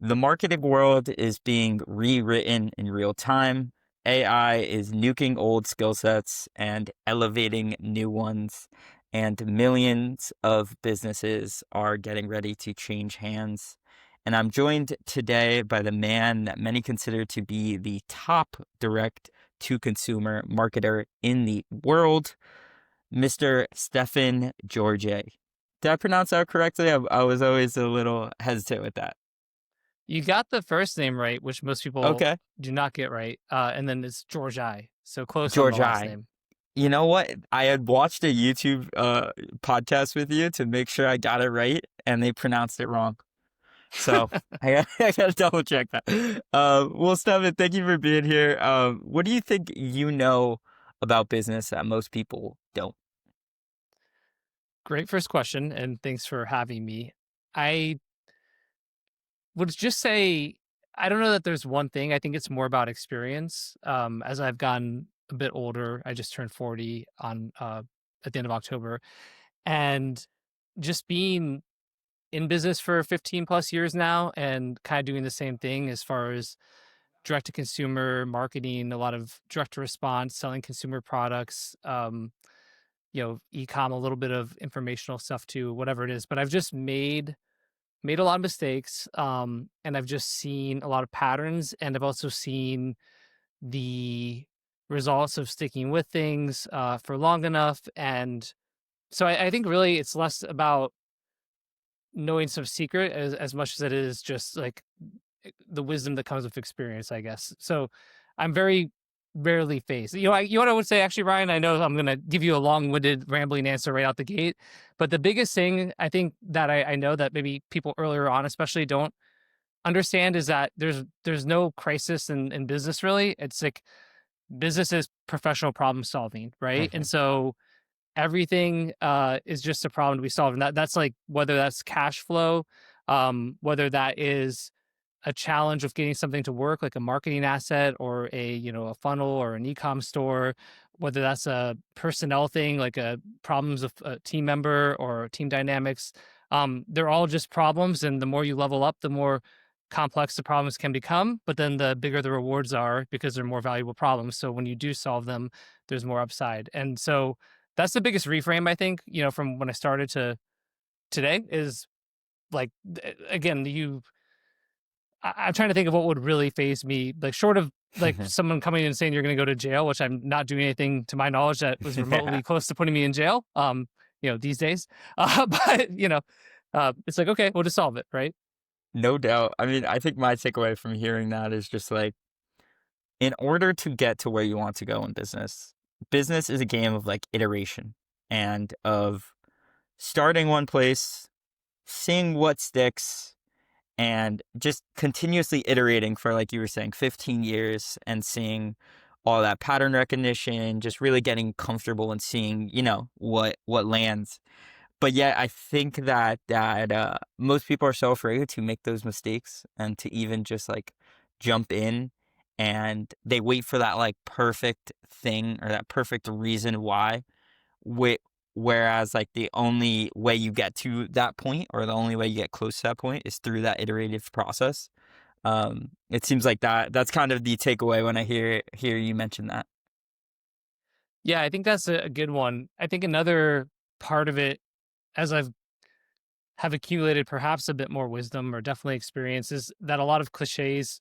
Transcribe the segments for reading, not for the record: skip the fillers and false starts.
The marketing world is being rewritten in real time. AI is nuking old skill sets and elevating new ones. And millions of businesses are getting ready to change hands. And I'm joined today by the man that many consider to be the top direct to consumer marketer in the world, Mr. Stefan Georgie. Did I pronounce that correctly? I was always a little hesitant with that. You got the first name right, which most people Okay. do not get right. And then it's Georgie. So close on the last Georgie. name. You know what? I had watched a YouTube podcast with you to make sure I got it right, and they pronounced it wrong. So I gotta double check that. Well, Stefan, thank you for being here. What do you think you know about business that most people don't? Great first question. And thanks for having me. I would just say, I don't know that there's one thing. I think it's more about experience. As I've gotten a bit older, I just turned 40 on at the end of October. And just being in business for 15 plus years now and kind of doing the same thing as far as direct to consumer marketing, a lot of direct to response, selling consumer products, e-com, a little bit of informational stuff too, whatever it is. But I've just made a lot of mistakes, and I've just seen a lot of patterns, and I've also seen the results of sticking with things for long enough. And so I think really it's less about knowing some secret as much as it is just like the wisdom that comes with experience, I guess. So I'm very rarely faced. You know what I would say, actually, Ryan. I know I'm going to give you a long-winded, rambling answer right out the gate, but the biggest thing I think that I know that maybe people earlier on, especially, don't understand is that there's no crisis in business. Really, it's like business is professional problem solving, right? And Mhm. so everything is just a problem to be solved, and that's like whether that's cash flow, whether that is a challenge of getting something to work like a marketing asset or a funnel or an e-com store, whether that's a personnel thing like a problems of a team member or team dynamics. They're all just problems, and the more you level up, the more complex the problems can become, but then the bigger the rewards are because they're more valuable problems. So when you do solve them, there's more upside. And so that's the biggest reframe, I think, from when I started to today is like, again, I'm trying to think of what would really phase me, like short of like someone coming in and saying you're going to go to jail, which I'm not doing anything to my knowledge that was Yeah, remotely close to putting me in jail. These days, but it's like, okay, we'll just solve it, right? no doubt. I mean, I think my takeaway from hearing that is just like, in order to get to where you want to go in business, business is a game of like iteration and of starting one place, seeing what sticks, and just continuously iterating for, like you were saying, 15 years and seeing all that pattern recognition, just really getting comfortable and seeing, what lands. But yet, I think that most people are so afraid to make those mistakes and to even just like jump in, and they wait for that like perfect thing or that perfect reason why. Wh- Whereas like the only way you get to that point or the only way you get close to that point is through that iterative process. It seems like that's kind of the takeaway when I hear you mention that. Yeah, I think that's a good one. I think another part of it, as I've have accumulated perhaps a bit more wisdom or definitely experiences, that a lot of cliches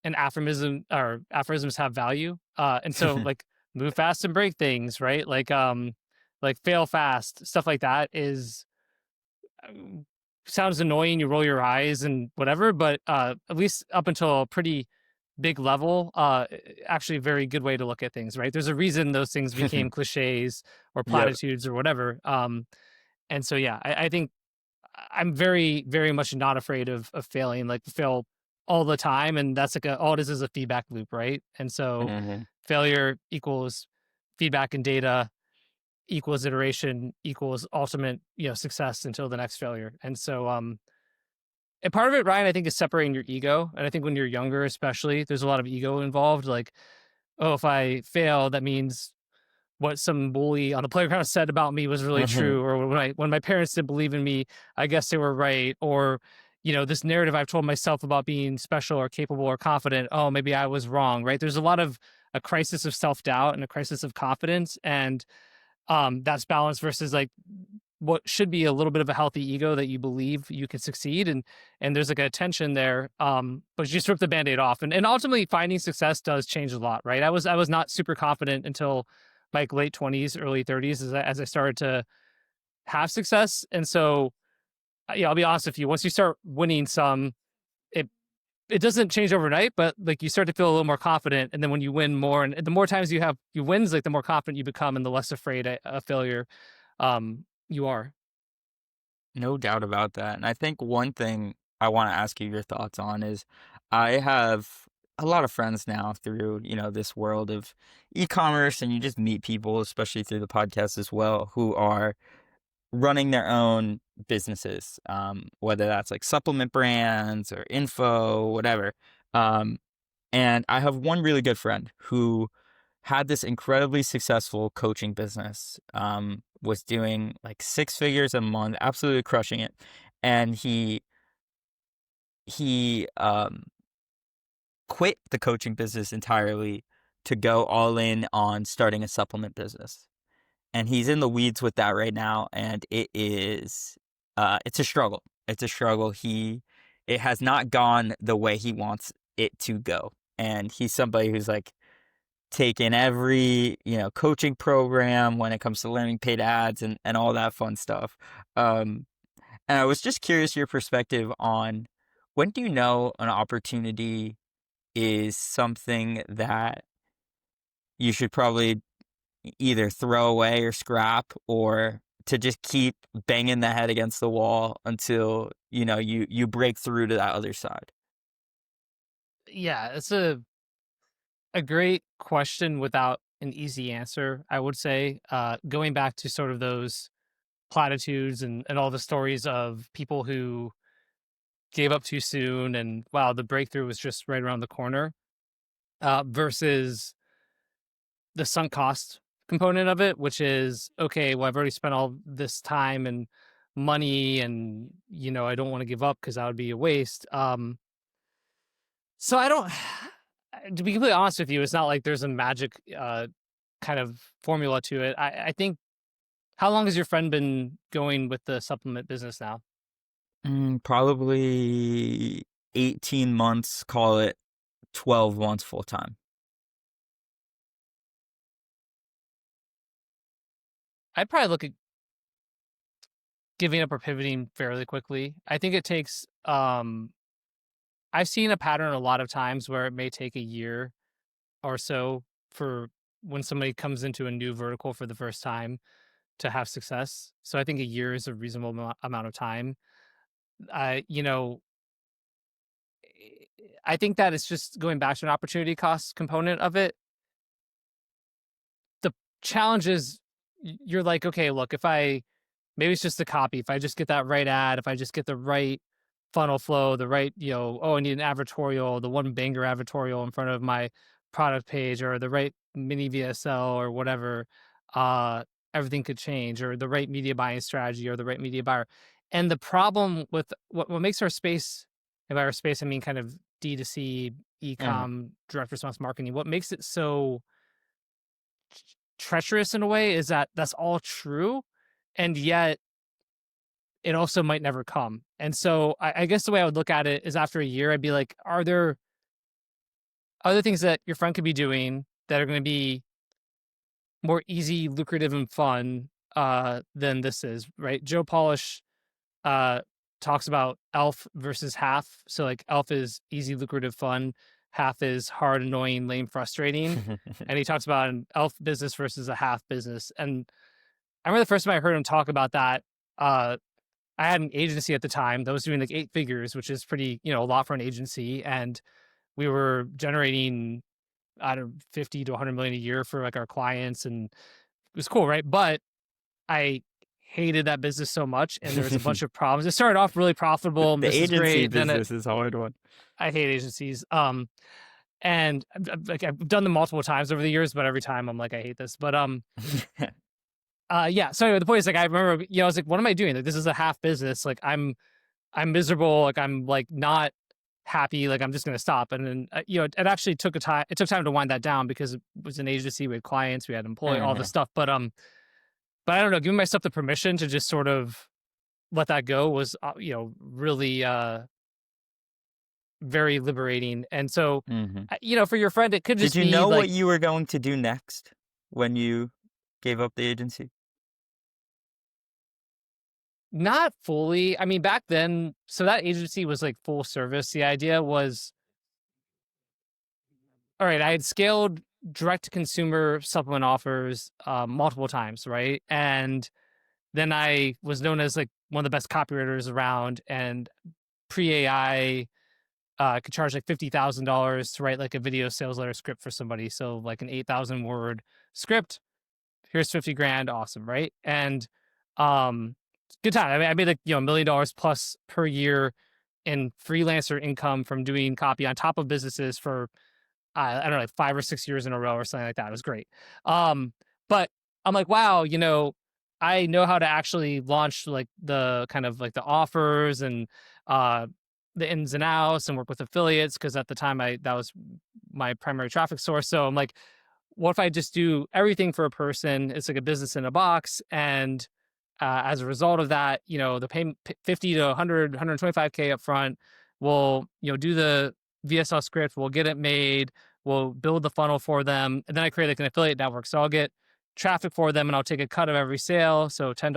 and aphorisms have value. And so like move fast and break things, right? Like fail fast, stuff like that is um, sounds annoying. You roll your eyes and whatever, but at least up until a pretty big level, actually a very good way to look at things, right? There's a reason those things became cliches or Yep. platitudes or whatever. And so yeah, I think I'm very, very much not afraid of failing, like fail all the time. And that's like all it is a feedback loop, right? And so Hmm. failure equals feedback and data equals iteration equals ultimate, success until the next failure. And so, and part of it, Ryan, I think is separating your ego. And I think when you're younger, especially, there's a lot of ego involved. Like, oh, if I fail, that means what some bully on the playground said about me was really Hmm. true, or when my parents didn't believe in me, I guess they were right, or this narrative I've told myself about being special or capable or confident, oh, maybe I was wrong, right? There's a lot of a crisis of self-doubt and a crisis of confidence. And that's balanced versus like what should be a little bit of a healthy ego that you believe you can succeed. And there's like a tension there. But you just rip the band-aid off. And ultimately finding success does change a lot, right? I was not super confident until like late 20s, early 30s as I started to have success. And so yeah, I'll be honest with you. Once you start winning some, it it doesn't change overnight, but like you start to feel a little more confident. And then when you win more, and the more times you wins, like the more confident you become, and the less afraid of failure you are. No doubt about that. And I think one thing I want to ask you your thoughts on is I have a lot of friends now through, this world of e-commerce, and you just meet people, especially through the podcast as well, who are running their own businesses, whether that's like supplement brands or info, whatever. Um, and I have one really good friend who had this incredibly successful coaching business, was doing like six figures a month, absolutely crushing it. And he quit the coaching business entirely to go all in on starting a supplement business. And he's in the weeds with that right now, and it's a struggle. It's a struggle. It has not gone the way he wants it to go. And he's somebody who's like taken every, coaching program when it comes to learning paid ads and all that fun stuff. Um, and I was just curious your perspective on, when do you know an opportunity is something that you should probably either throw away or scrap, or to just keep banging the head against the wall until, you break through to that other side? Yeah, it's a great question without an easy answer, I would say. Going back to sort of those platitudes and all the stories of people who gave up too soon and wow, the breakthrough was just right around the corner, versus the sunk cost component of it, which is okay, well, I've already spent all this time and money, and I don't want to give up because that would be a waste. So I don't, to be completely honest with you, it's not like there's a magic kind of formula to it. I think, how long has your friend been going with the supplement business now? Probably 18 months, call it 12 months full time. I'd probably look at giving up or pivoting fairly quickly. I think it takes, I've seen a pattern a lot of times where it may take a year or so for when somebody comes into a new vertical for the first time to have success. So I think a year is a reasonable amount of time. I, you know, I think that it's just going back to an opportunity cost component of it. The challenge is you're like, okay, look, if I, maybe it's just the copy. If I just get that right ad, if I just get the right funnel flow, the right, oh, I need an advertorial, the one banger advertorial in front of my product page, or the right mini VSL or whatever, uh, everything could change, or the right media buying strategy or the right media buyer. And the problem with what makes our space, and by our space, I mean kind of D2C, Mhm. e-com, direct response marketing, what makes it so treacherous in a way is that that's all true. And yet it also might never come. And so I guess the way I would look at it is, after a year, I'd be like, are there other things that your friend could be doing that are going to be more easy, lucrative, and fun than this is, right? Joe Polish uh, talks about elf versus half. So like elf is easy, lucrative, fun. Half is hard, annoying, lame, frustrating. And he talks about an elf business versus a half business. And I remember the first time I heard him talk about that, uh, I had an agency at the time that was doing like eight figures, which is pretty, a lot for an agency. And we were generating, I don't know, 50 to 100 million a year for like our clients. And it was cool, right? But I hated that business so much. And there was a bunch of problems. It started off really profitable, and The this is agency great. business is a hard one. I hate agencies. And like I've done them multiple times over the years, but every time I'm like, I hate this. But yeah. So anyway, the point is, like, I remember, I was like, what am I doing? Like, this is a half business. Like, I'm I'm miserable, like I'm like not happy, like I'm just going to stop. And then, it actually took it took time to wind that down because it was an agency, we had clients, we had employee, all this Mhm. stuff. But I don't know, giving myself the permission to just sort of let that go was, really, very liberating. And so, Mhm. for your friend, it could Did just you be know what like, you were going to do next when you gave up the agency? not fully. I mean, back then, so that agency was like full service. The idea was, all right, I had scaled direct to consumer supplement offers multiple times, right? And then I was known as like one of the best copywriters around, and pre AI could charge like $50,000 to write like a video sales letter script for somebody. So like an 8,000 word script. Here's 50 grand. Awesome. Right. And um, good time. I mean, I made like, $1 million plus per year in freelancer income from doing copy on top of businesses for I don't know, like 5 or 6 years in a row or something like that. It was great. Um, but I'm like, wow, I know how to actually launch like the kind of like the offers and uh the ins and outs and work with affiliates because at the time I that was my primary traffic source. So I'm like, what if I just do everything for a person? It's like a business in a box. And as a result of that, the payment 50 to 100, 125K up front, we'll, do the VSL script, we'll get it made, we'll build the funnel for them. And then I create like an affiliate network. So I'll get traffic for them and I'll take a cut of every sale. So $10,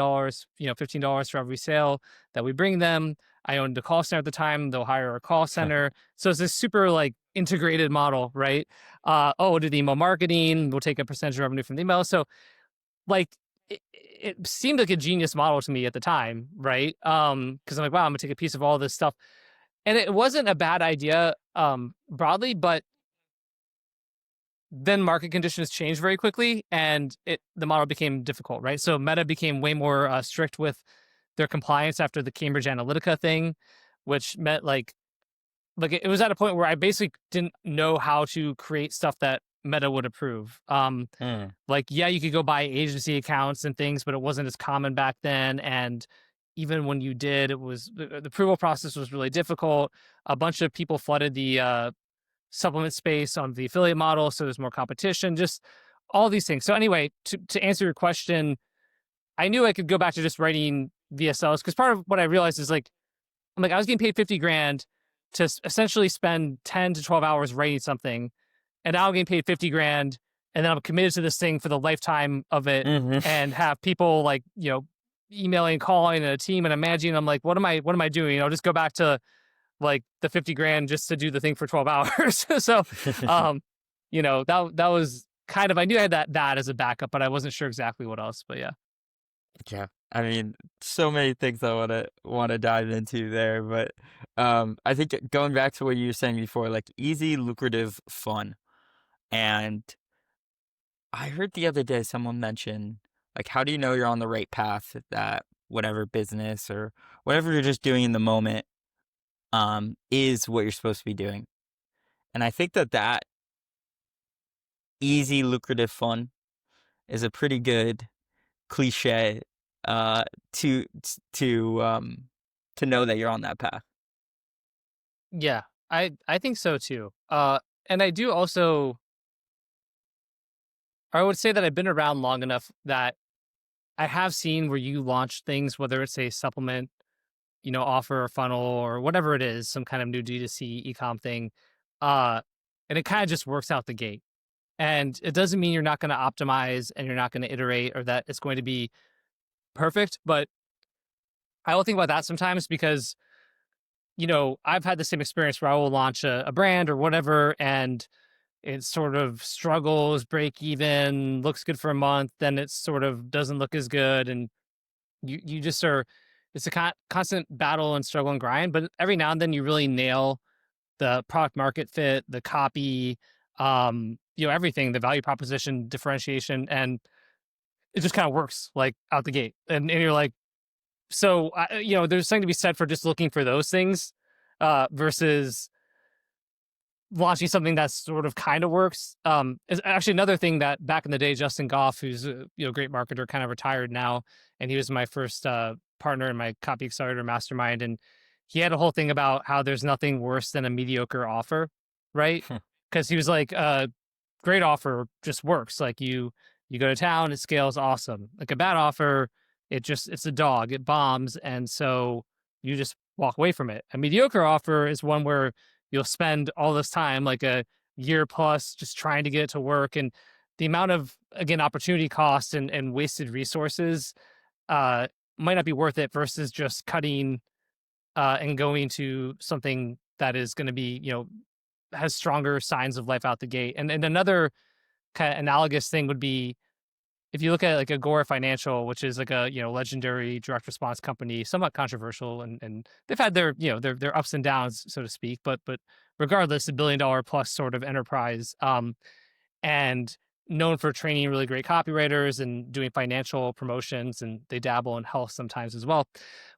$15 for every sale that we bring them. I owned the call center at the time. They'll hire a call center. So it's this super like integrated model, right? We'll do the email marketing. We'll take a percentage of revenue from the email. So like it seemed like a genius model to me at the time, right? Because I'm like, wow, I'm gonna take a piece of all this stuff, and it wasn't a bad idea, broadly, but then market conditions changed very quickly, and the model became difficult, right? So Meta became way more strict with their compliance after the Cambridge Analytica thing, which meant like it was at a point where I basically didn't know how to create stuff that Meta would approve. Mm. Like, yeah, you could go buy agency accounts and things, but it wasn't as common back then. And even when you did, it was the approval process was really difficult. A bunch of people flooded the supplement space on the affiliate model, so there's more competition. Just all these things. So anyway, to answer your question, I knew I could go back to just writing VSLs because part of what I realized is like I'm like I was getting paid 50 grand to essentially spend 10 to 12 hours writing something, and now I'm getting paid 50 grand, and then I'm committed to this thing for the lifetime of it, Mhm. and have people like emailing, calling, and a team, and I'm managing. I'm like, what am I doing? Just go back to like the 50 grand just to do the thing for 12 hours. So, um, that was kind of I knew I had that as a backup, but I wasn't sure exactly what else. But yeah. Yeah. I mean, so many things I wanna dive into there, but I think going back to what you were saying before, like easy, lucrative, fun. And I heard the other day someone mention, like, how do you know you're on the right path that whatever business or whatever you're just doing in the moment is what you're supposed to be doing. And I think that easy, lucrative, fun is a pretty good cliche uh to to know that you're on that path. Yeah, I think so too. And I do also, I would say that I've been around long enough that I have seen where you launch things, whether it's a supplement, offer or funnel or whatever it is, some kind of new D2C e-com thing. Uh, and it kind of just works out the gate. And it doesn't mean you're not going to optimize and you're not going to iterate or that it's going to be perfect. But I will think about that sometimes because, I've had the same experience where I will launch a brand or whatever, and it sort of struggles, break even, looks good for a month, then it sort of doesn't look as good. And you just are, it's a constant battle and struggle and grind. But every now and then you really nail the product market fit, the copy, everything, the value proposition, differentiation, and it just kind of works like out the gate. And you're like, so, there's something to be said for just looking for those things versus launching something that sort of kind of works. Is actually another thing that back in the day, Justin Goff, who's a great marketer, kind of retired now, and he was my first partner in my copy accelerator mastermind, and he had a whole thing about how there's nothing worse than a mediocre offer, right? Because he was like, great offer just works. Like you go to town, it scales awesome. Like a bad offer, it's a dog, it bombs, and so you just walk away from it. A mediocre offer is one where you'll spend all this time, like a year plus, just trying to get it to work, and the amount of, again, opportunity cost and wasted resources uh might not be worth it versus just cutting and going to something that is going to be, has stronger signs of life out the gate. And another kind of analogous thing would be if you look at like Agora Financial, which is like a, legendary direct response company, somewhat controversial, and they've had their, their ups and downs, so to speak, but regardless, $1 billion plus sort of enterprise, and known for training really great copywriters and doing financial promotions, and they dabble in health sometimes as well.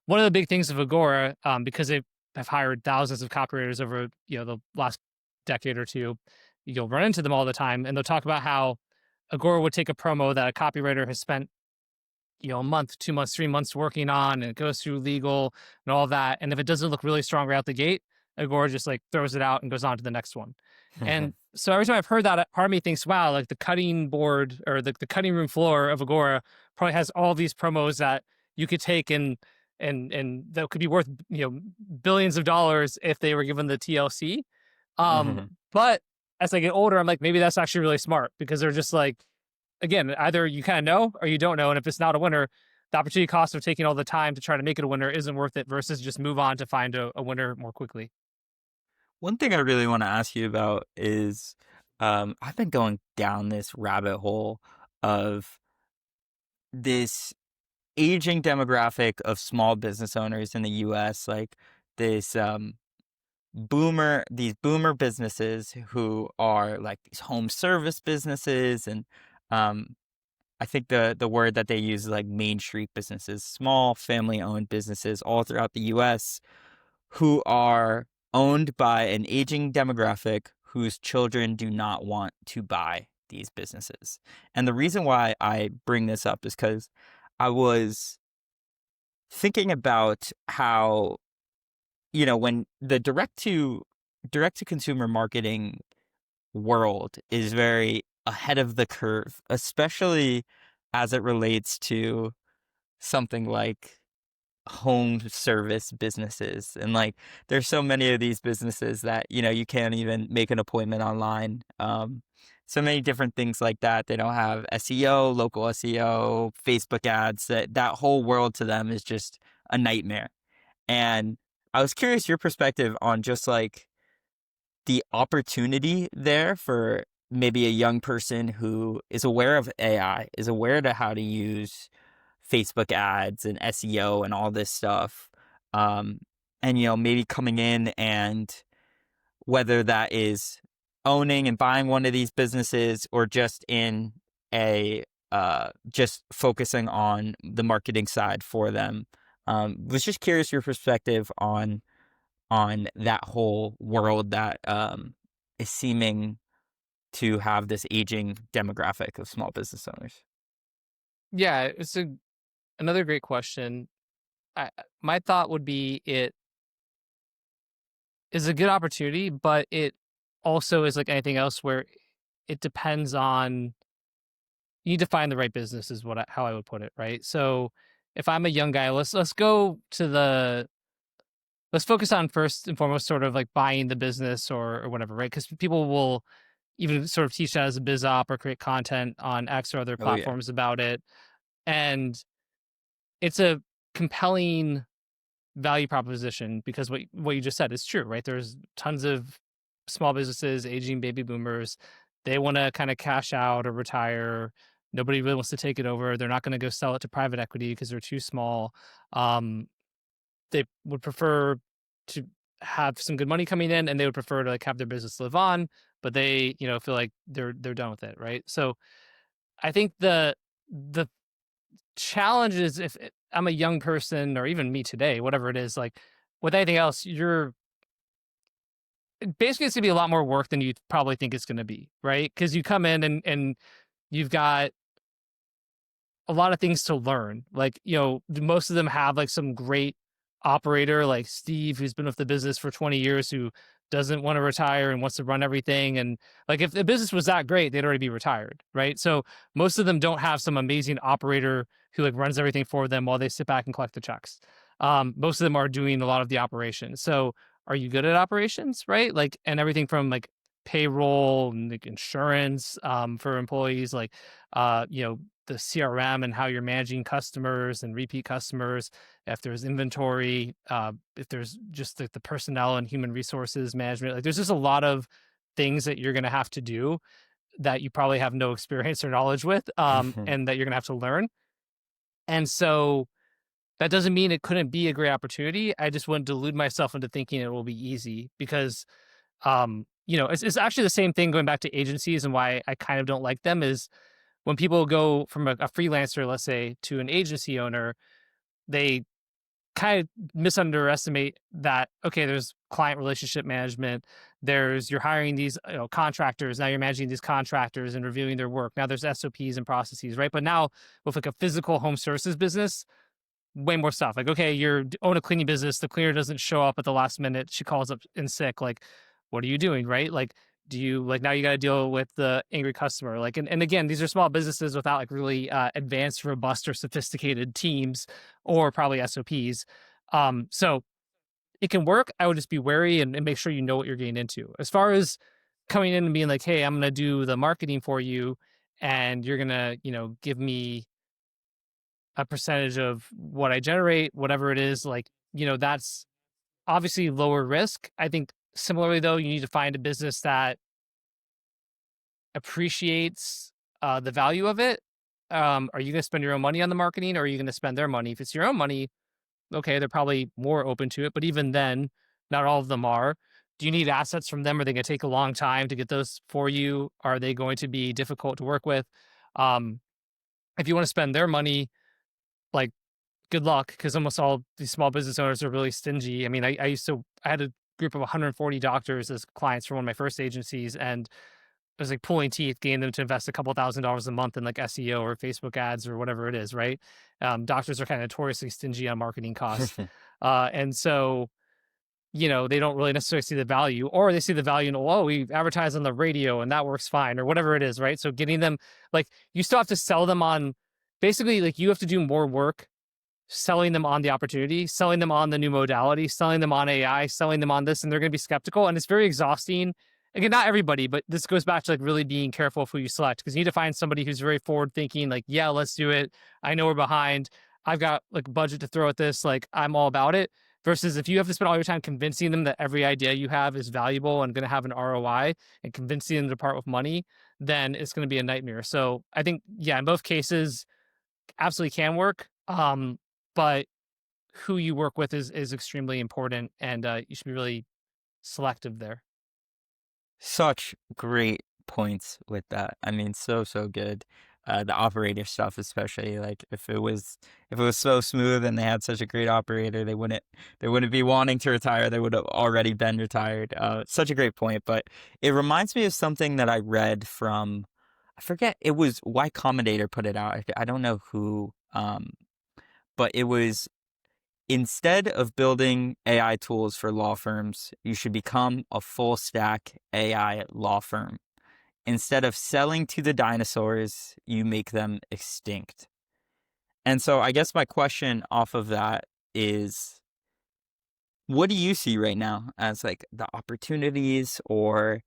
One of the big things of Agora, because they have hired thousands of copywriters over, the last decade or two, you'll run into them all the time, and they'll talk about how Agora would take a promo that a copywriter has spent, a month, 2 months, 3 months working on, and it goes through legal and all that. And if it doesn't look really strong right out the gate, Agora just like throws it out and goes on to the next one. And so every time I've heard that, part of me thinks, wow, like the cutting board or the cutting room floor of Agora probably has all these promos that you could take and that could be worth, billions of dollars if they were given the TLC. But as I get older, I'm like, maybe that's actually really smart because they're just like, again, either you kind of know or you don't know. And if it's not a winner, the opportunity cost of taking all the time to try to make it a winner isn't worth it versus just move on to find a winner more quickly. One thing I really want to ask you about is I've been going down this rabbit hole of this aging demographic of small business owners in the US, like this these boomer businesses who are like these home service businesses, and um I think the word that they use is like Main Street businesses, small family owned businesses all throughout the US who are owned by an aging demographic whose children do not want to buy these businesses. And the reason why I bring this up is because I was thinking about how, when the direct to consumer marketing world is very ahead of the curve, especially as it relates to something like home service businesses. And like there's so many of these businesses that, you can't even make an appointment online. So many different things like that. They don't have SEO, local SEO, Facebook ads. That whole world to them is just a nightmare. And I was curious your perspective on just like the opportunity there for maybe a young person who is aware of AI, is aware to how to use Facebook ads and SEO and all this stuff. Um, and, maybe coming in, and whether that is owning and buying one of these businesses or just in just focusing on the marketing side for them. Was just curious your perspective on that whole world that is seeming to have this aging demographic of small business owners. Yeah, another great question. My thought would be it is a good opportunity, but it also is like anything else where it depends on, you need to find the right business is how I would put it, right? So if I'm a young guy, let's go to let's focus on first and foremost sort of like buying the business or whatever, right? Because people will even sort of teach that as a biz op or create content on X or other Oh yeah. platforms about it. And it's a compelling value proposition because what you just said is true, right? There's tons of small businesses, aging baby boomers. They want to kind of cash out or retire. Nobody really wants to take it over. They're not going to go sell it to private equity because they're too small. They would prefer to have some good money coming in, and they would prefer to like have their business live on, but they, feel like they're done with it, right? So I think the challenge is if I'm a young person or even me today, whatever it is, like with anything else, basically it's gonna be a lot more work than you probably think it's gonna be, right? Because you come in and you've got a lot of things to learn. Like, most of them have like some great operator like Steve, who's been with the business for 20 years, who doesn't want to retire and wants to run everything. And like, if the business was that great, they'd already be retired, right? So most of them don't have some amazing operator who like runs everything for them while they sit back and collect the checks. Most of them are doing a lot of the operations. So are you good at operations, right? Like, and everything from like payroll and like insurance for employees, like the CRM and how you're managing customers and repeat customers, if there's inventory, if there's just the personnel and human resources management. Like, there's just a lot of things that you're going to have to do that you probably have no experience or knowledge with, and that you're going to have to learn. And so that doesn't mean it couldn't be a great opportunity. I just wouldn't delude myself into thinking it will be easy, because it's actually the same thing going back to agencies, and why I kind of don't like them is when people go from a freelancer, let's say, to an agency owner, they kind of misunderestimate that, okay, there's client relationship management, there's, you're hiring these contractors, now you're managing these contractors and reviewing their work, now there's SOPs and processes, right? But now with like a physical home services business, way more stuff. Like, okay, you're own a cleaning business, the cleaner doesn't show up at the last minute, she calls up in sick, like, what are you doing, right? Like, do you, like, now you got to deal with the angry customer, like, and again, these are small businesses without like really advanced, robust, or sophisticated teams, or probably SOPs. So it can work. I would just be wary, and make sure you know what you're getting into. As far as coming in and being like, hey, I'm gonna do the marketing for you, and you're gonna, give me a percentage of what I generate, whatever it is, like, that's obviously lower risk. I think similarly though, you need to find a business that appreciates the value of it. Are you going to spend your own money on the marketing, or are you going to spend their money? If it's your own money, okay, they're probably more open to it. But even then, not all of them are. Do you need assets from them? Are they going to take a long time to get those for you? Are they going to be difficult to work with? Um, if you want to spend their money, like, good luck, because almost all these small business owners are really stingy. I mean, I had a group of 140 doctors as clients for one of my first agencies, and it was like pulling teeth getting them to invest a couple $1,000s a month in like SEO or Facebook ads or whatever it is, right? Doctors are kind of notoriously stingy on marketing costs. And so, they don't really necessarily see the value, or they see the value and, oh, we advertise on the radio and that works fine, or whatever it is, right? So getting them, like, you still have to sell them on, basically, like, you have to do more work selling them on the opportunity, selling them on the new modality, selling them on AI, selling them on this, and they're going to be skeptical. And it's very exhausting. Again, not everybody, but this goes back to like really being careful of who you select, because you need to find somebody who's very forward thinking, like, yeah, let's do it. I know we're behind. I've got like budget to throw at this. Like, I'm all about it. Versus if you have to spend all your time convincing them that every idea you have is valuable and going to have an ROI, and convincing them to part with money, then it's going to be a nightmare. So I think, yeah, in both cases, absolutely can work. But who you work with is extremely important, and you should be really selective there. Such great points with that. I mean, so good. The operator stuff, especially, like, if it was so smooth and they had such a great operator, they wouldn't be wanting to retire. They would have already been retired. Such a great point. But it reminds me of something that I read from, I forget, it was Y Combinator put it out. I don't know who, but it was, instead of building AI tools for law firms, you should become a full stack AI law firm. Instead of selling to the dinosaurs, you make them extinct. And so I guess my question off of that is, what do you see right now as like the opportunities, or,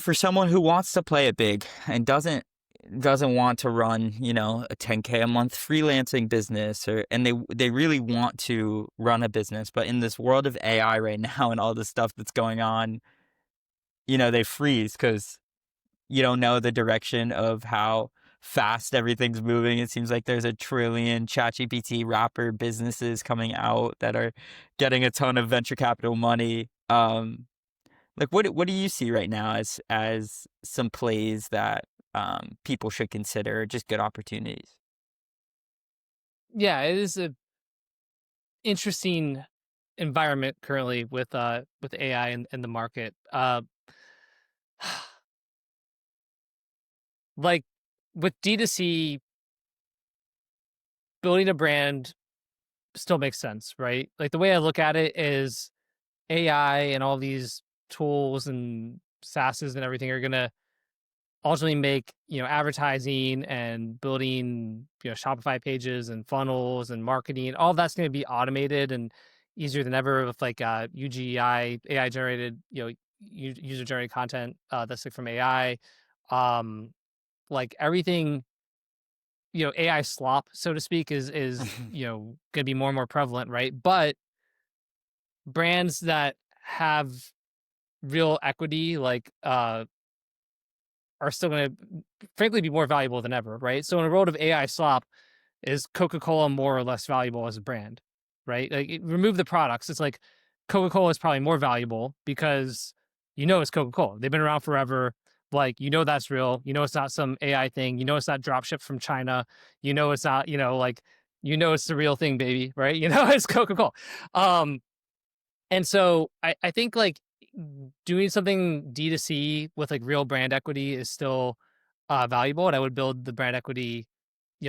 for someone who wants to play it big and doesn't want to run, a 10K a month freelancing business, and they really want to run a business, but in this world of AI right now and all the stuff that's going on, they freeze because you don't know the direction of how fast everything's moving. It seems like there's a trillion ChatGPT wrapper businesses coming out that are getting a ton of venture capital money. Like, what do you see right now as some plays that people should consider, just good opportunities? Yeah, it is a interesting environment currently with AI and the market. Like, with D2C, building a brand, still makes sense, right? Like the way I look at it is AI and all these tools and SaaSes and everything are gonna ultimately make, advertising and building, Shopify pages and funnels and marketing, all that's going to be automated and easier than ever with like UGI, AI generated, user generated content that's like from AI. Um, like everything, AI slop, so to speak, is going to be more and more prevalent, right? But brands that have real equity, like are still going to frankly be more valuable than ever, right? So in a world of AI slop, is Coca-Cola more or less valuable as a brand, right? Like remove the products. It's like Coca-Cola is probably more valuable because it's Coca-Cola. They've been around forever. Like, that's real. It's not some AI thing. It's not drop shipped from China. It's not, like, it's the real thing, baby, right? It's Coca-Cola. And so I think like doing something D2C with like real brand equity is still valuable. And I would build the brand equity,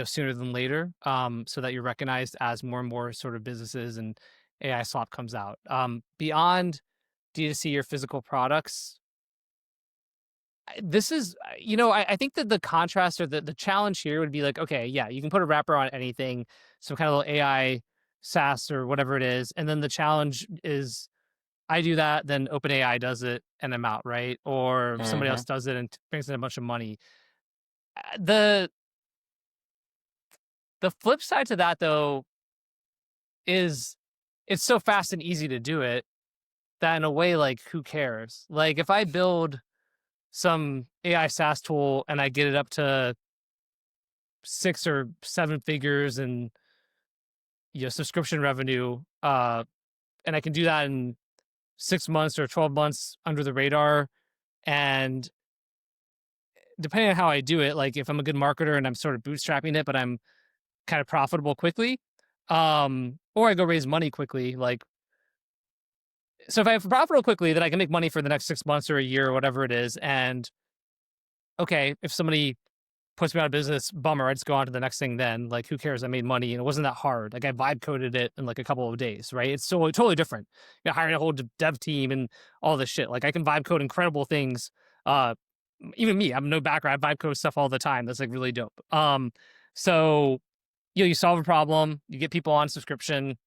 sooner than later, so that you're recognized as more and more sort of businesses and AI slop comes out. Beyond D2C or physical products, this is, I think that the contrast or the challenge here would be like, okay, yeah, you can put a wrapper on anything, some kind of little AI SaaS or whatever it is. And then the challenge is I do that, then OpenAI does it, and I'm out, right? Or somebody else Hmm. does it and brings in a bunch of money. The flip side to that, though, is it's so fast and easy to do it that in a way, like, who cares? Like, if I build some AI SaaS tool and I get it up to 6 or 7 figures and subscription revenue, and I can do that in 6 months or 12 months under the radar, and depending on how I do it, like if I'm a good marketer and I'm sort of bootstrapping it, but I'm kind of profitable quickly, or I go raise money quickly, like so if I have profitable quickly, then I can make money for the next 6 months or a year or whatever it is. And okay, if somebody puts me out of business, bummer, I just go on to the next thing then. Like, who cares? I made money and it wasn't that hard. Like I vibe coded it in like a couple of days, right? It's so totally different. Hiring a whole dev team and all this shit. Like I can vibe code incredible things. Uh Even me, I'm no background, I vibe code stuff all the time. That's like really dope. So you solve a problem, you get people on subscription,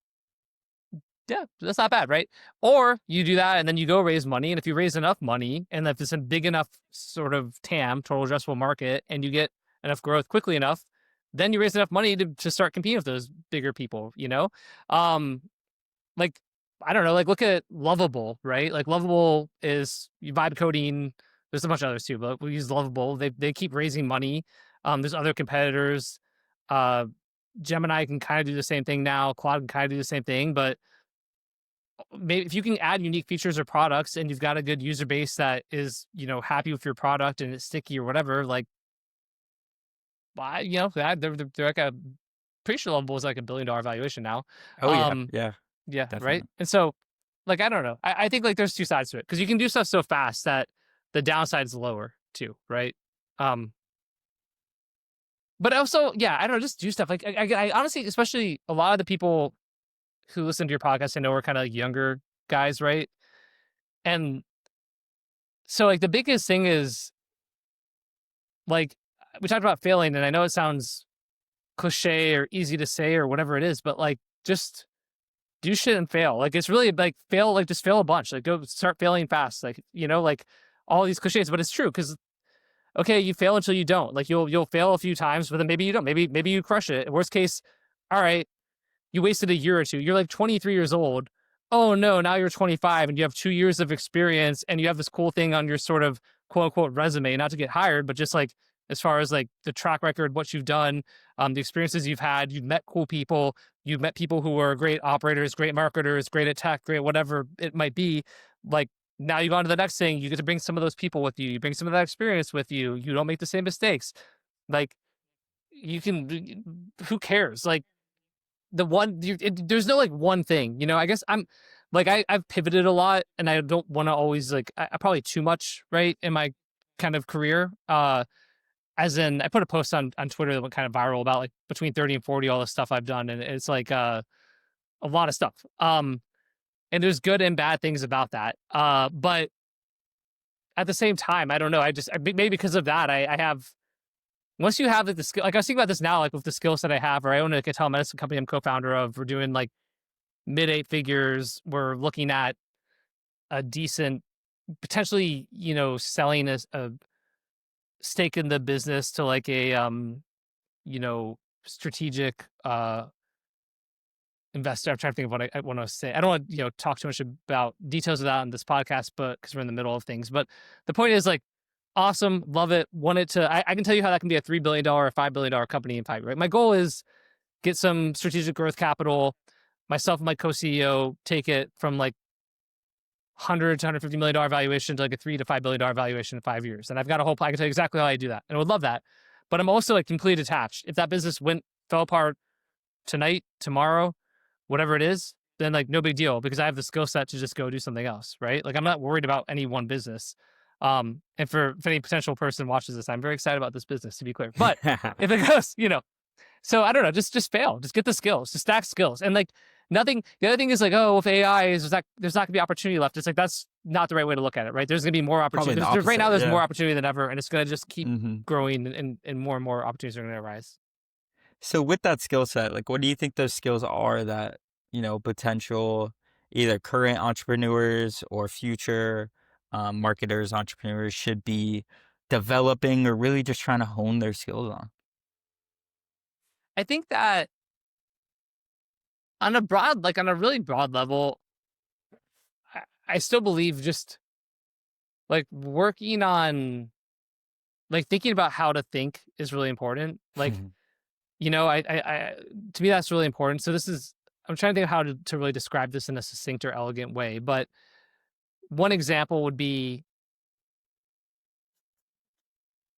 yeah, that's not bad, right? Or you do that and then you go raise money. And if you raise enough money and if it's a big enough sort of TAM, total addressable market, and you get enough growth quickly enough, then you raise enough money to start competing with those bigger people, Um, like, I don't know, like look at Lovable, right? Like Lovable is you vibe coding. There's a bunch of others too, but we use Lovable. They keep raising money. There's other competitors. Uh, Gemini can kind of do the same thing now. Claude can kind of do the same thing, but maybe if you can add unique features or products and you've got a good user base that is happy with your product and it's sticky or whatever, like why they're like a pretty sure Lovable is like $1 billion valuation now. Oh yeah, um yeah, yeah, right. definitely. And so like I don't know, I think like there's two sides to it because you can do stuff so fast that the downside is lower too, right? um but also, yeah, I don't know, just do stuff like I honestly, especially a lot of the people who listen to your podcast, I know are kind of like younger guys, right? And so like the biggest thing is like we talked about failing, and I know it sounds cliche or easy to say or whatever it is, but like just do shit and fail. Like it's really like fail, like just fail a bunch. Like go start failing fast. Like like all these cliches, but it's true because okay, you fail until you don't. Like you'll fail a few times, but then maybe you don't. Maybe you crush it. Worst case, all right, you wasted a year or two. You're like 23 years old. Oh no, now you're 25 and you have 2 years of experience and you have this cool thing on your sort of quote unquote resume, not to get hired, but just like as far as like the track record, what you've done, the experiences you've had, you've met cool people, you've met people who are great operators, great marketers, great at tech, great whatever it might be. Like now you go on to the next thing, you get to bring some of those people with you, you bring some of that experience with you, you don't make the same mistakes. Like you can, who cares? Like there's no like one thing, I guess I'm like I've pivoted a lot and I don't want to always like I probably too much right in my kind of career, as in I put a post on Twitter that went kind of viral about like between 30 and 40 all the stuff I've done, and it's like a lot of stuff. And there's good and bad things about that. But at the same time, I don't know. Maybe because of that, I have, once you have like the skill, like I was thinking about this now, like with the skill set I have, or I own like a telemedicine company I'm co-founder of. We're doing like mid 8 figures. We're looking at a decent, potentially, selling a stake in the business to like a, strategic, investor. I'm trying to think of what I want to say. I don't want to, talk too much about details of that on this podcast, but because we're in the middle of things. But the point is like, awesome, love it. Want it to, I can tell you how that can be a $3 billion or $5 billion company in 5 years, right? My goal is get some strategic growth capital, myself and my co-CEO take it from like 100 to $150 million valuation to like a $3 to $5 billion valuation in 5 years. And I've got a whole plan. I can tell you exactly how I do that. And I would love that. But I'm also like completely detached. If that business fell apart tonight, tomorrow, whatever it is, then like no big deal, because I have the skill set to just go do something else, right? Like I'm not worried about any one business. And for if any potential person watches this, I'm very excited about this business, to be clear. But if it goes, so I don't know, just fail, just get the skills, just stack skills, and like nothing. The other thing is like, oh, with AI is that there's not gonna be opportunity left. It's like that's not the right way to look at it, right? There's gonna be more Probably opportunity. the Right now, opposite. there's Yeah. more opportunity than ever, and it's gonna just keep hmm growing, and more opportunities are gonna arise. So with that skill set, like, what do you think those skills are that, potential either current entrepreneurs or future marketers, entrepreneurs should be developing or really just trying to hone their skills on? I think that on a really broad level, I still believe just like working on, like thinking about how to think is really important. Like, to me, that's really important. So I'm trying to think of how to really describe this in a succinct or elegant way. But one example would be,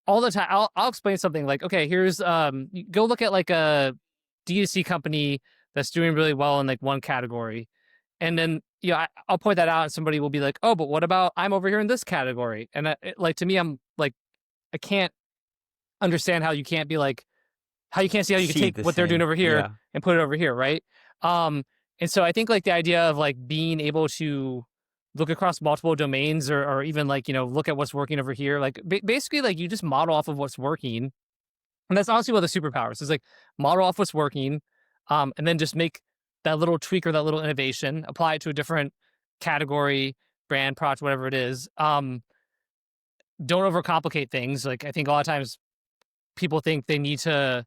all the time, I'll explain something like, okay, here's, go look at like a D2C company that's doing really well in like one category. And then, I'll point that out and somebody will be like, oh, but what about I'm over here in this category? And like, to me, I'm like, I can't understand how you can't be like, how you can't see how you can See take the what they're doing same. over here Yeah. and put it over here, right? Um, and so I think like the idea of like being able to look across multiple domains, or even like, look at what's working over here, like basically like you just model off of what's working. And that's honestly one of the superpowers is like model off what's working, and then just make that little tweak or that little innovation, apply it to a different category, brand, product, whatever it is. Don't overcomplicate things. Like I think a lot of times people think they need to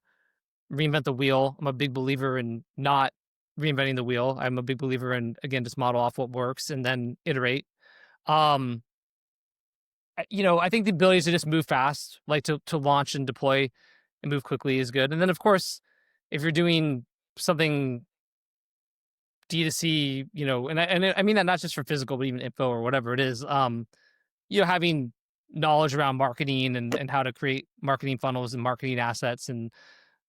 reinvent the wheel. I'm a big believer in not reinventing the wheel. I'm a big believer in, again, just model off what works and then iterate. Um, I think the ability to just move fast, like to launch and deploy and move quickly is good. And then of course, if you're doing something D2C, and I mean that not just for physical, but even info or whatever it is, having knowledge around marketing and how to create marketing funnels and marketing assets and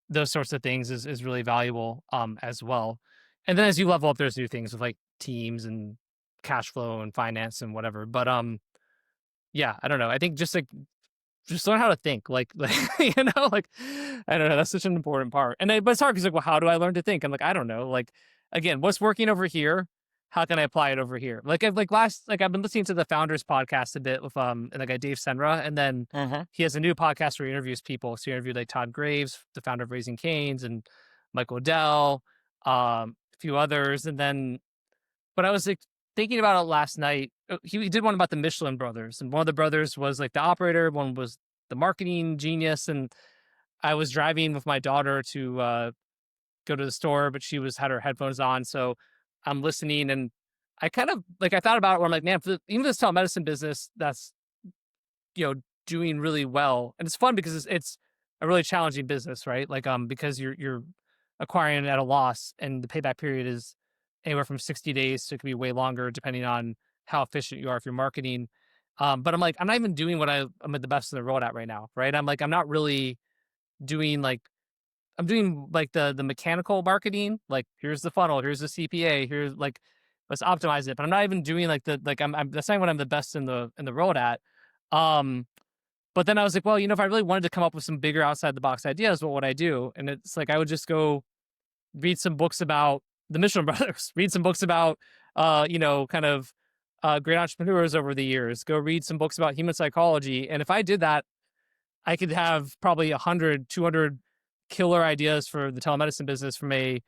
those sorts of things is really valuable, as well. And then as you level up, there's new things with like teams and cash flow and finance and whatever. But yeah, I don't know. I think just learn how to think, like like I don't know. That's such an important part. But it's hard because like, well, how do I learn to think? I'm like, I don't know. Like again, what's working over here? How can I apply it over here? Like I've been listening to the Founders podcast a bit with and the guy Dave Senra, and then Uh-huh. he has a new podcast where he interviews people. So he interviewed like Todd Graves, the founder of Raising Cane's, and Michael Dell, a few others, and then. But I was like thinking about it last night. He did one about the Michelin brothers, and one of the brothers was like the operator, one was the marketing genius, and I was driving with my daughter to go to the store, but she had her headphones on, so I'm listening, and I kind of like I thought about it where I'm like, man, even this telemedicine business that's doing really well, and it's fun because it's a really challenging business, right? Like because you're acquiring it at a loss, and the payback period is anywhere from 60 days to it could be way longer depending on how efficient you are if you're marketing. But I'm like, I'm not even doing what I'm at the best in the world at right now, right? I'm like, I'm not really doing like I'm doing like the mechanical marketing, like here's the funnel, here's the CPA, here's like let's optimize it. But I'm not even doing like I'm that's not what I'm the best in the world at. Um, but then I was like, well, if I really wanted to come up with some bigger outside the box ideas, what would I do? And it's like I would just go read some books about the Michelin brothers, read some books about, kind of great entrepreneurs over the years, go read some books about human psychology. And if I did that, I could have probably 100, 200 killer ideas for the telemedicine business from a,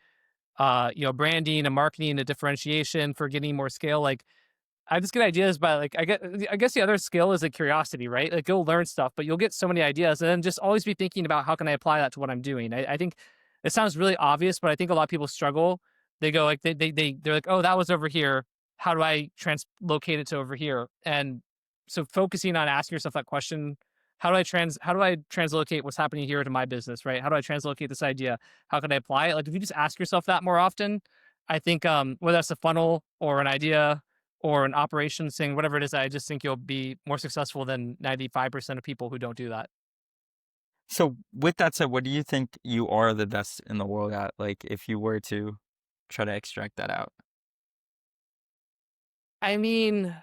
branding, a marketing, a differentiation for getting more scale. Like I just get ideas by like I guess the other skill is like curiosity, right? Like you'll learn stuff, but you'll get so many ideas, and then just always be thinking about how can I apply that to what I'm doing. I think it sounds really obvious, but I think a lot of people struggle. They go like they're like, oh, that was over here. How do I translocate it to over here? And so focusing on asking yourself that question, how do I translocate what's happening here to my business, right? How do I translocate this idea? How can I apply it? Like if you just ask yourself that more often, I think whether that's a funnel or an idea or an operations thing, whatever it is, I just think you'll be more successful than 95% of people who don't do that. So with that said, what do you think you are the best in the world at? Like if you were to try to extract that out. I mean,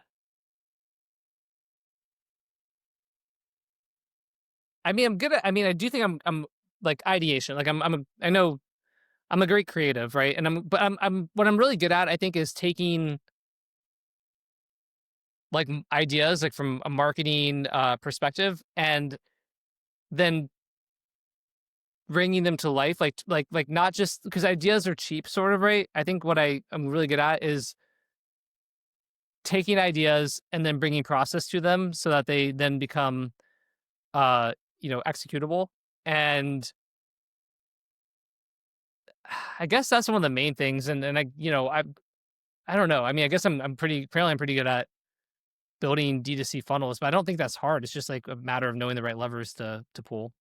I'm good at, I do think I'm like ideation. Like I know I'm a great creative, right? And what I'm really good at, I think, is taking like ideas like from a marketing perspective and then bringing them to life, like not just because ideas are cheap, sort of, right? I think what I'm really good at is taking ideas and then bringing process to them so that they then become executable. And I guess that's one of the main things. And I don't know. I mean, I guess I'm pretty good at building D2C funnels, but I don't think that's hard. It's just like a matter of knowing the right levers to pull.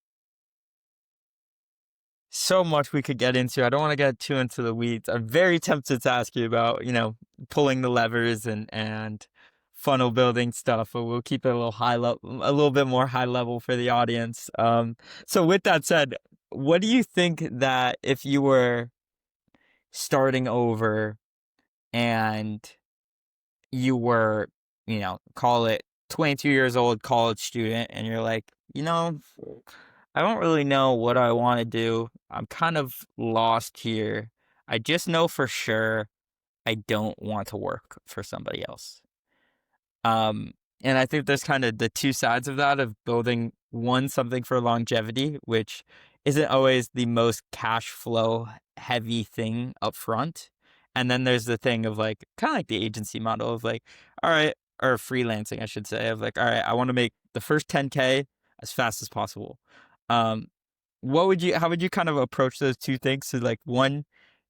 So much we could get into. I don't want to get too into the weeds. I'm very tempted to ask you about, pulling the levers and funnel building stuff, but we'll keep it a little high level, a little bit more high level for the audience. So with that said, what do you think that if you were starting over and you were, call it 22 years old college student, and you're like, I don't really know what I want to do. I'm kind of lost here. I just know for sure I don't want to work for somebody else. Um, and I think there's kind of the two sides of that of building one something for longevity, which isn't always the most cash flow heavy thing up front. And then there's the thing of like kind of like the agency model of like, all right, or freelancing, I should say, of like, all right, I want to make the first 10K as fast as possible. Um, how would you kind of approach those two things? So like one,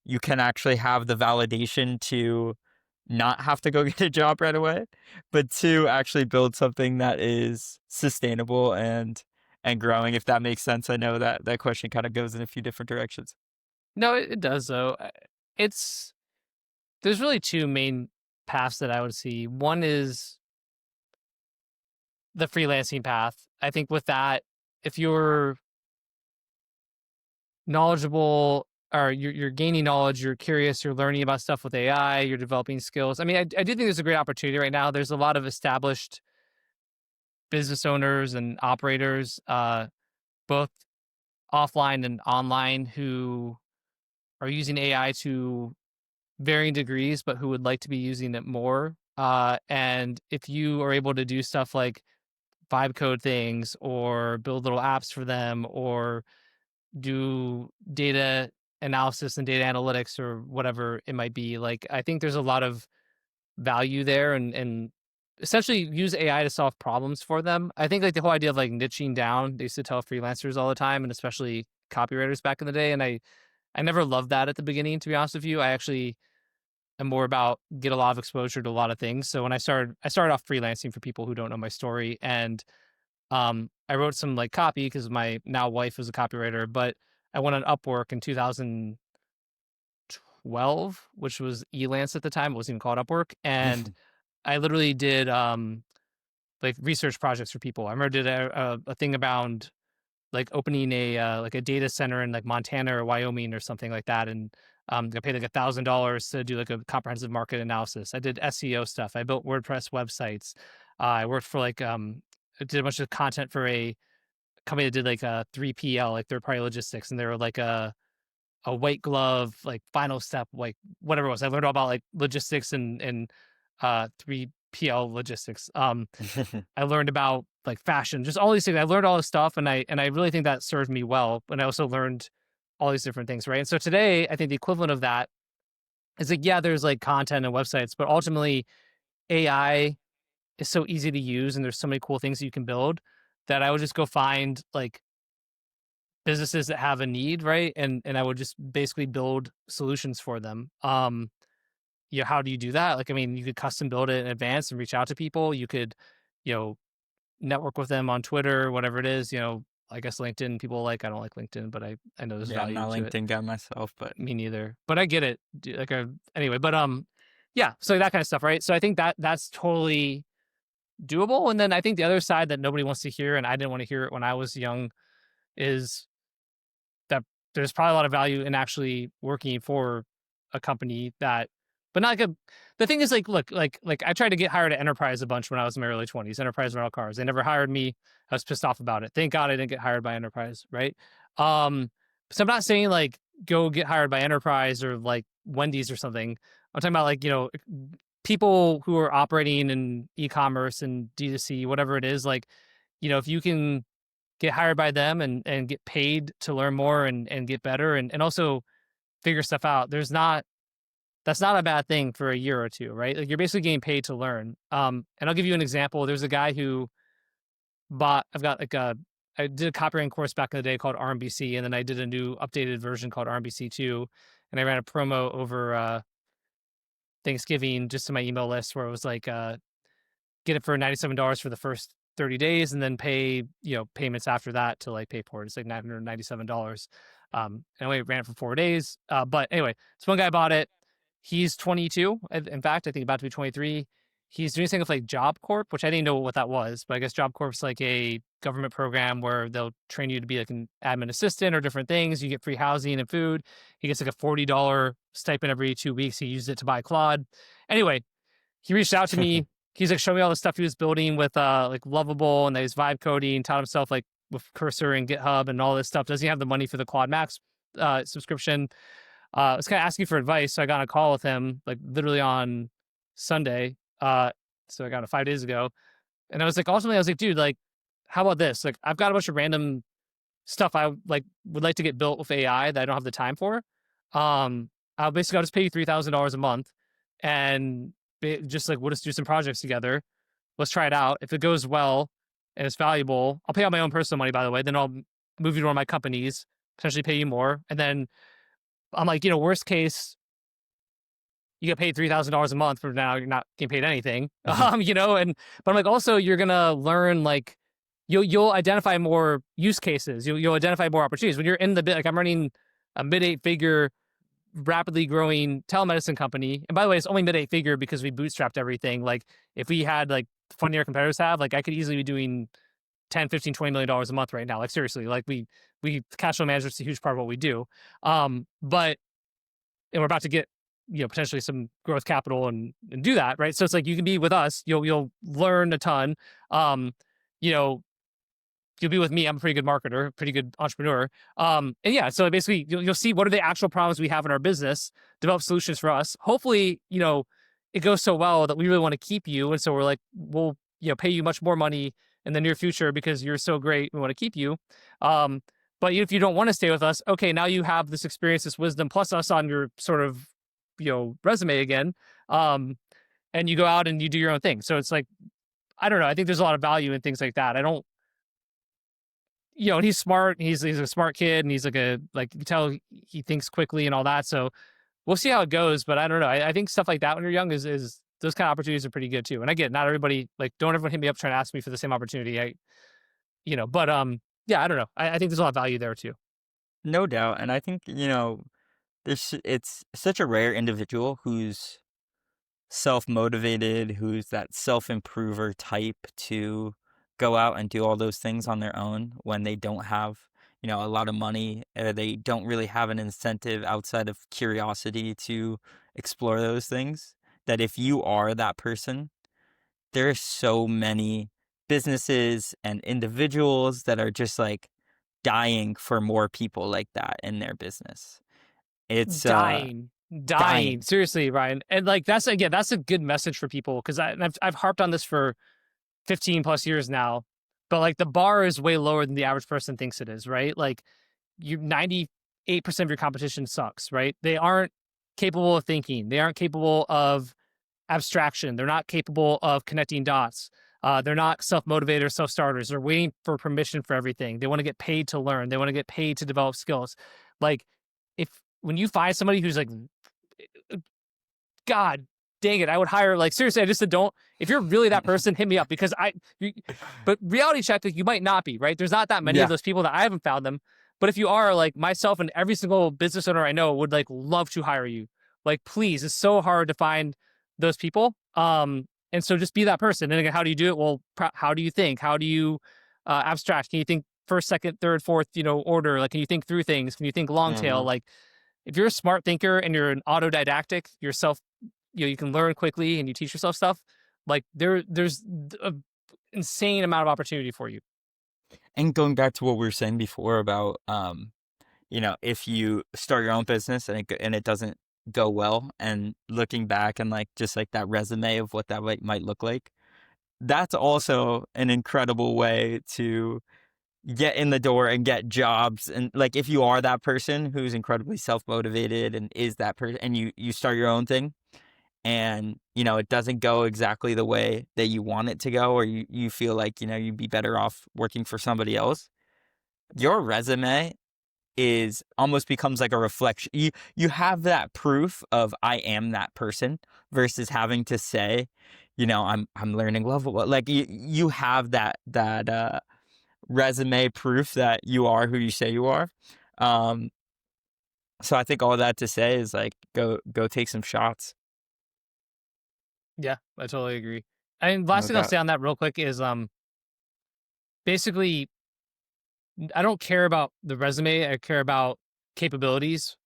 you can actually have the validation to not have to go get a job right away, but two, actually build something that is sustainable and growing, if that makes sense. I know that that question kind of goes in a few different directions. No, it does though. It's there's really two main paths that I would see. One is the freelancing path. I think with that, if you're knowledgeable or you're gaining knowledge, you're curious, you're learning about stuff with AI, you're developing skills. I mean, I do think there's a great opportunity right now. There's a lot of established business owners and operators, both offline and online, who are using AI to varying degrees, but who would like to be using it more. And if you are able to do stuff like vibe code things or build little apps for them or do data analysis and data analytics or whatever it might be, like I think there's a lot of value there and essentially use AI to solve problems for them. I think like the whole idea of like niching down, they used to tell freelancers all the time and especially copywriters back in the day. And I never loved that at the beginning, to be honest with you. I actually am more about get a lot of exposure to a lot of things. So when I started off freelancing for people who don't know my story. And I wrote some like copy because my now wife was a copywriter, but I went on Upwork in 2012, which was Elance at the time. It wasn't even called Upwork. And I literally did like research projects for people. I remember did a thing about like opening a like a data center in like Montana or Wyoming or something like that, and I paid like $1,000 to do like a comprehensive market analysis. I did SEO stuff. I built WordPress websites. I worked for like I did a bunch of content for a company that did like a 3PL, like third party logistics, and they were like a white glove, like final step, like whatever it was. I learned all about like logistics and 3PL logistics. I learned about like fashion, just all these things. I learned all this stuff, and I really think that served me well. And I also learned all these different things, right? And so today, I think the equivalent of that is like, yeah, there's like content and websites, but ultimately AI is so easy to use, and there's so many cool things that you can build that I would just go find like businesses that have a need, right? And I would just basically build solutions for them. How do you do that? Like, I mean, you could custom build it in advance and reach out to people. You could, you know, network with them on Twitter, whatever it is. I guess LinkedIn people like. I don't like LinkedIn, but I know there's Yeah, I'm value not a to it. LinkedIn guy myself, but Me neither, but I get it. Anyway, but yeah. So that kind of stuff, right? So I think that that's totally doable. And then I think the other side that nobody wants to hear, and I didn't want to hear it when I was young, is that there's probably a lot of value in actually working for a company that, but not like a, the thing is like, look, like I tried to get hired at Enterprise a bunch when I was in my early 20s, Enterprise rental cars. They never hired me. I was pissed off about it. Thank God I didn't get hired by Enterprise. Right. So I'm not saying like go get hired by Enterprise or like Wendy's or something. I'm talking about like, people who are operating in e-commerce and D2C, whatever it is, like, if you can get hired by them and get paid to learn more and get better and also figure stuff out. That's not a bad thing for a year or two, right? Like you're basically getting paid to learn. And I'll give you an example. There's a guy who I've got like I did a copywriting course back in the day called RMBC, and then I did a new updated version called RMBC 2. And I ran a promo over Thanksgiving just to my email list where it was like, get it for $97 for the first 30 days and then pay, payments after that to like pay for it. It's like $997. And I only ran it for 4 days. But anyway, this one guy bought it. He's 22. In fact, I think about to be 23. He's doing something with like Job Corp, which I didn't know what that was, but I guess Job Corp's like a government program where they'll train you to be like an admin assistant or different things. You get free housing and food. He gets like a $40 stipend every 2 weeks. He used it to buy Claude. Anyway, he reached out to me. He's like showing me all the stuff he was building with like Lovable, and that he's vibe coding, taught himself like with Cursor and GitHub and all this stuff. Doesn't he have the money for the Claude Max subscription? I was kind of asking for advice, so I got on a call with him like literally on Sunday. So I got it 5 days ago, and I was like, ultimately, I was like, dude, like, how about this? Like, I've got a bunch of random stuff I like would like to get built with AI that I don't have the time for. I'll just pay you $3,000 a month, and just like we'll just do some projects together. Let's try it out. If it goes well and it's valuable, I'll pay out my own personal money, by the way. Then I'll move you to one of my companies, potentially pay you more. And then I'm like, worst case, you get paid $3,000 a month. For now, you're not getting paid anything. But I'm like, also you're gonna learn like you'll identify more use cases. You'll identify more opportunities when you're in the bit. Like I'm running a mid-8-figure rapidly growing telemedicine company. And by the way, it's only mid-8-figure because we bootstrapped everything. Like if we had like funnier competitors have, like I could easily be doing 10, 15, $20 million a month right now. Like seriously, like we cash flow management is a huge part of what we do. But and we're about to get, potentially some growth capital and do that. Right. So it's like, you can be with us, you'll learn a ton. You know, you'll be with me. I'm a pretty good marketer, pretty good entrepreneur. And yeah, so basically you'll see what are the actual problems we have in our business, develop solutions for us. Hopefully, it goes so well that we really want to keep you. And so we're like, we'll, pay you much more money in the near future because you're so great. We want to keep you. But if you don't want to stay with us, okay, now you have this experience, this wisdom, plus us on your sort of, resume again. And you go out and you do your own thing. So it's like, I don't know. I think there's a lot of value in things like that. I don't, and he's smart. He's a smart kid, and he's like you can tell he thinks quickly and all that. So we'll see how it goes. But I don't know. I think stuff like that when you're young is those kind of opportunities are pretty good too. And I get not everybody like don't everyone hit me up trying to ask me for the same opportunity. But yeah, I don't know. I think there's a lot of value there too. no doubt. And I think, it's such a rare individual who's self-motivated, who's that self-improver type to go out and do all those things on their own when they don't have, a lot of money, or they don't really have an incentive outside of curiosity to explore those things. That if you are that person, there are so many businesses and individuals that are just like dying for more people like that in their business. It's Dying, dying. dying. Seriously, Ryan. And like that's again, that's a good message for people because I've harped on this for 15 plus years now, but like the bar is way lower than the average person thinks it is, right? Like you 98% of your competition sucks, right? They aren't capable of thinking. They aren't capable of abstraction. They're not capable of connecting dots. They're not self-motivated or self-starters. They're waiting for permission for everything. They want to get paid to learn. They want to get paid to develop skills. Like if when you find somebody who's like, God dang it, I would hire like seriously, I just said don't. If you're really that person, hit me up because but reality check, like, you might not be, right? There's not that many of Yeah. those people that I haven't found them. But if you are, like myself and every single business owner I know would like love to hire you. Like, please, it's so hard to find those people. And so just be that person. And again, how do you do it? Well, how do you think? How do you abstract? Can you think first, second, third, fourth, order? Like, can you think through things? Can you think long tail? Hmm. Like, if you're a smart thinker and you're an autodidactic, yourself, you can learn quickly and you teach yourself stuff. Like there's an insane amount of opportunity for you. And going back to what we were saying before about, if you start your own business and it doesn't go well, and looking back and like just like that resume of what that might look like, that's also an incredible way to get in the door and get jobs. And like if you are that person who's incredibly self-motivated and is that person, and you start your own thing, and it doesn't go exactly the way that you want it to go, or you feel like you'd be better off working for somebody else, your resume is almost becomes like a reflection. You have that proof of I am that person, versus having to say, I'm learning level. Like you have that resume proof that you are who you say you are. Um, so I think all that to say is like go take some shots. Yeah, I totally agree. And last No thing I'll doubt. say on that real quick is basically I don't care about the resume. I care about capabilities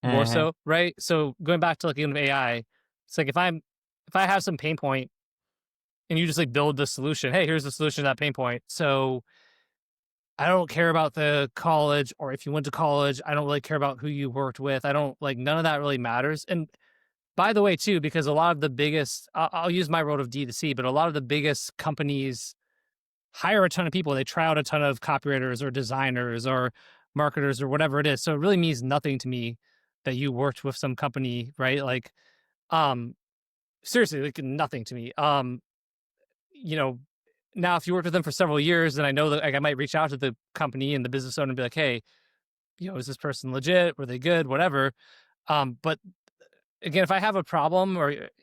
more Hmm. so, right? So going back to like even AI, it's like if I have some pain point and you just like build the solution, hey, here's the solution to that pain point. So I don't care about the college or if you went to college. I don't really care about who you worked with. I don't like none of that really matters. And by the way, too, because a lot of the biggest, I'll use my road of D to C, but a lot of the biggest companies hire a ton of people. They try out a ton of copywriters or designers or marketers or whatever it is. So it really means nothing to me that you worked with some company, right? Like, um, seriously, like nothing to me. You know, now if you worked with them for several years, then I know that like I might reach out to the company and the business owner and be like, hey, is this person legit? Were they good? Whatever. But again, if I have a problem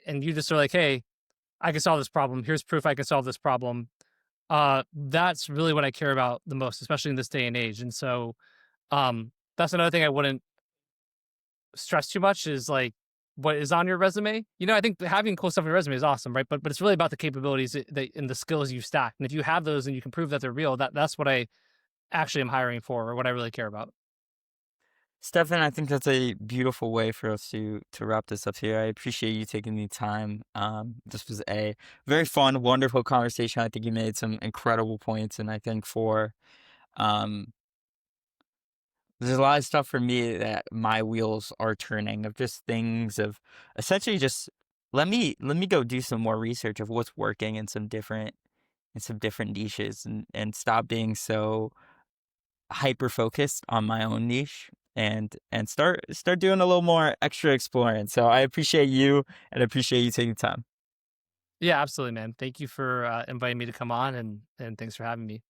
and you just are like, hey, I can solve this problem. Here's proof I can solve this problem. That's really what I care about the most, especially in this day and age. And so, that's another thing I wouldn't stress too much is like what is on your resume. I think having cool stuff on your resume is awesome, right? But it's really about the capabilities and the skills you stack. And if you have those and you can prove that they're real, that's what I actually am hiring for, or what I really care about. Stefan, I think that's a beautiful way for us to wrap this up here. I appreciate you taking the time. This was a very fun, wonderful conversation. I think you made some incredible points, and I think um, there's a lot of stuff for me that my wheels are turning, of just things of essentially just let me go do some more research of what's working in some different niches, and stop being so hyper focused on my own niche, and start doing a little more extra exploring. So I appreciate you, and I appreciate you taking time. Yeah, absolutely, man. Thank you for inviting me to come on, and thanks for having me.